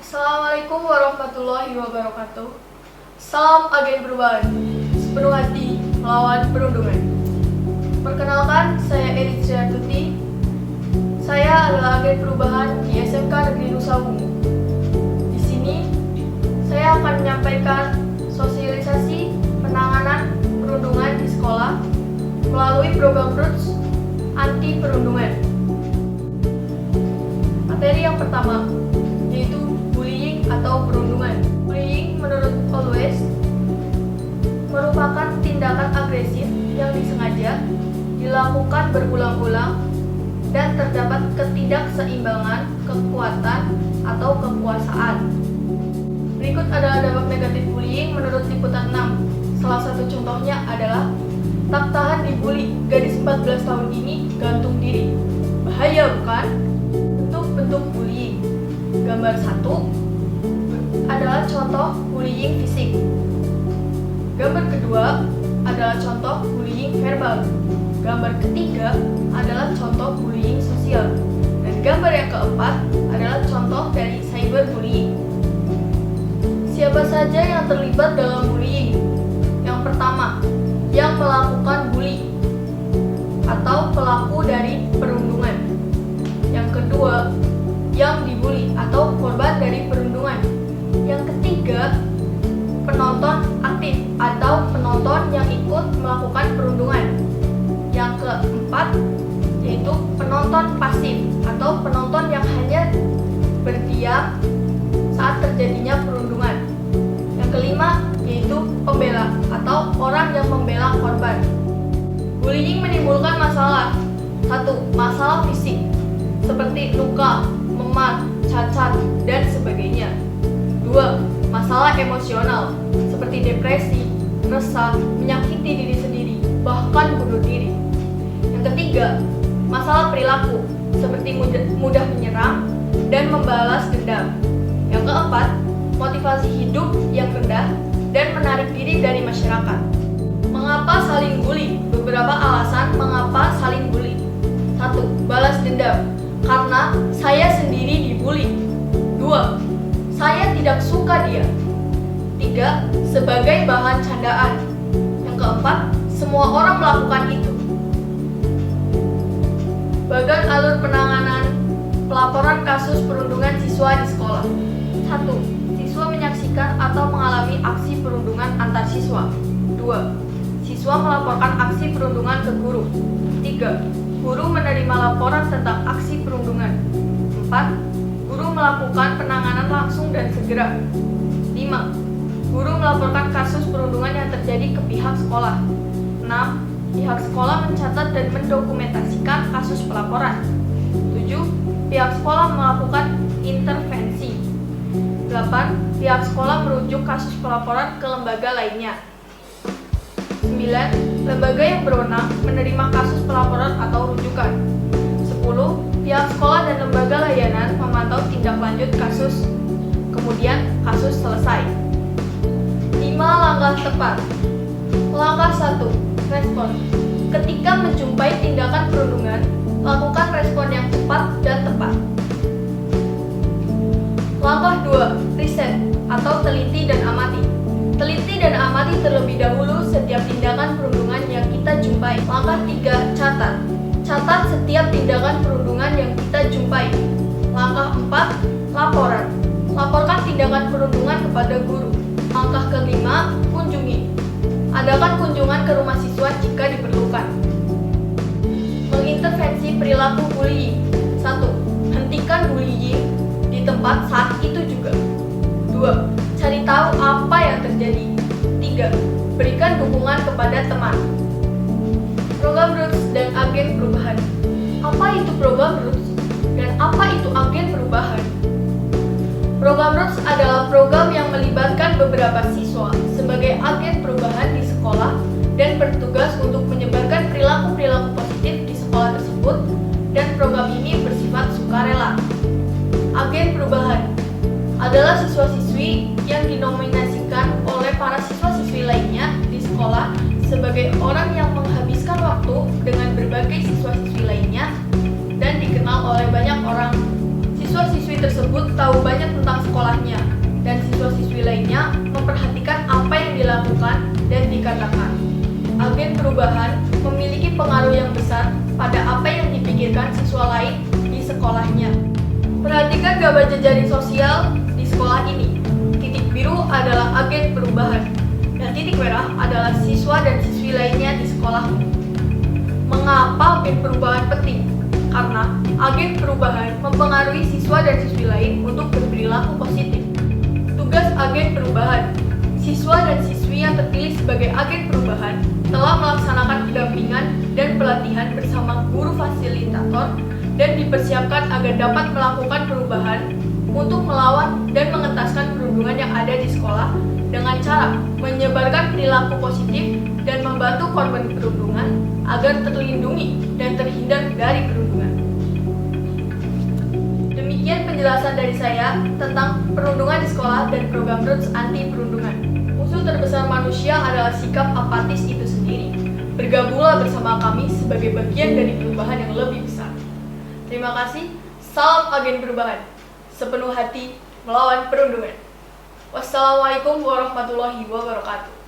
Assalamualaikum warahmatullahi wabarakatuh. Salam agen perubahan, sepenuh hati melawan perundungan. Perkenalkan, saya Eritria Tuti. Saya adalah agen perubahan di SMK Negeri Nusa Ungu. Di sini, saya akan menyampaikan sosialisasi penanganan perundungan di sekolah melalui program Roots anti perundungan. Materi yang pertama yaitu bullying atau perundungan. Bullying menurut Always merupakan tindakan agresif yang disengaja dilakukan berulang-ulang dan terdapat ketidakseimbangan kekuatan atau kekuasaan. Berikut adalah dampak negatif bullying menurut liputan 6. Salah satu contohnya adalah tak tahan dibully, gadis 14 tahun ini gantung diri. Bahaya bukan? Bentuk bullying. Gambar 1 adalah contoh bullying fisik. Gambar kedua adalah contoh bullying verbal. Gambar ketiga adalah contoh bullying sosial. Dan gambar yang keempat adalah contoh dari cyberbullying. Siapa saja yang terlibat dalam bullying? Yang pertama, yang melakukan bully atau pelaku dari perundungan. Yang kedua, yang dibully atau korban dari perundungan. Yang ketiga, penonton aktif atau penonton yang ikut melakukan perundungan. Yang keempat, yaitu penonton pasif atau penonton yang hanya berdiam saat terjadinya perundungan. Yang kelima, yaitu pembela atau orang yang membela korban. Bullying menimbulkan masalah. 1. Masalah fisik seperti luka, memar, cacat, dan sebagainya. 2. Masalah emosional seperti depresi, resah, menyakiti diri sendiri, bahkan bunuh diri. Yang ketiga, masalah perilaku seperti mudah menyerang dan membalas dendam. Yang keempat, motivasi hidup yang rendah dan menarik diri dari masyarakat. Mengapa saling bully? Beberapa alasan mengapa saling bully. 1. Balas dendam. Karena saya sendiri dibully. 2. Saya tidak suka dia. 3. Sebagai bahan candaan. Yang keempat, semua orang melakukan itu. Bagan alur penanganan pelaporan kasus perundungan siswa di sekolah. 1. Siswa menyaksikan atau mengalami aksi perundungan antar siswa. 2. Siswa melaporkan aksi perundungan ke guru. 3. Guru menerima laporan tentang aksi perundungan. 4. Guru melakukan penanganan langsung dan segera. 5. Guru melaporkan kasus perundungan yang terjadi ke pihak sekolah. 6. Pihak sekolah mencatat dan mendokumentasikan kasus pelaporan. 7. Pihak sekolah melakukan intervensi. 8. Pihak sekolah merujuk kasus pelaporan ke lembaga lainnya. 9. Lembaga yang berwenang menerima kasus pelaporan atau rujukan. 10. Pihak sekolah dan lembaga layanan memantau tindak lanjut kasus, kemudian kasus selesai. 5 langkah tepat. Langkah 1. Respon. Ketika menjumpai tindakan perundungan, lakukan respon yang cepat dan tepat. Langkah 2. Riset atau teliti dan amati. Teliti dan amati terlebih dahulu setiap tindakan perundungan yang kita jumpai. Langkah 3. Catat. Catat setiap tindakan perundungan yang kita jumpai. Langkah 4. Laporan. Laporkan tindakan perundungan kepada guru. Langkah kelima. Kunjungi. Adakan kunjungan ke rumah siswa jika diperlukan. Mengintervensi perilaku bullying. 1. Hentikan bullying di tempat saat itu juga. 2. Cari tahu apa yang terjadi. 3. Berikan dukungan kepada teman. Program Roots dan agen perubahan. Apa itu program Roots dan apa itu agen perubahan? Program Roots adalah program yang melibatkan beberapa siswa sebagai agen perubahan di sekolah dan bertugas untuk menyebarkan perilaku-perilaku positif di sekolah tersebut, dan program ini bersifat sukarela. Agen perubahan adalah siswa-siswi yang dinominasikan oleh para siswa-siswi lainnya di sekolah sebagai orang yang menghabiskan waktu dengan berbagai siswa-siswi lainnya dan dikenal oleh banyak orang. Siswa-siswi tersebut tahu banyak tentang sekolahnya dikatakan, agen perubahan memiliki pengaruh yang besar pada apa yang dipikirkan siswa lain di sekolahnya. Perhatikan gambar jejaring sosial di sekolah ini. Titik biru adalah agen perubahan, dan titik merah adalah siswa dan siswi lainnya di sekolahmu. Mengapa agen perubahan penting? Karena agen perubahan mempengaruhi siswa dan siswi lain untuk berperilaku positif. Tugas agen perubahan: siswa dan siswi yang terpilih sebagai agen perubahan telah melaksanakan pendampingan dan pelatihan bersama guru fasilitator dan dipersiapkan agar dapat melakukan perubahan untuk melawan dan mengentaskan perundungan yang ada di sekolah dengan cara menyebarkan perilaku positif dan membantu korban perundungan agar terlindungi dan terhindar dari perundungan. Demikian penjelasan dari saya tentang perundungan di sekolah dan program Roots anti perundungan. Musuh terbesar manusia adalah sikap apatis itu sendiri. Bergabunglah bersama kami sebagai bagian dari perubahan yang lebih besar. Terima kasih. Salam agen perubahan. Sepenuh hati melawan perundungan. Wassalamualaikum warahmatullahi wabarakatuh.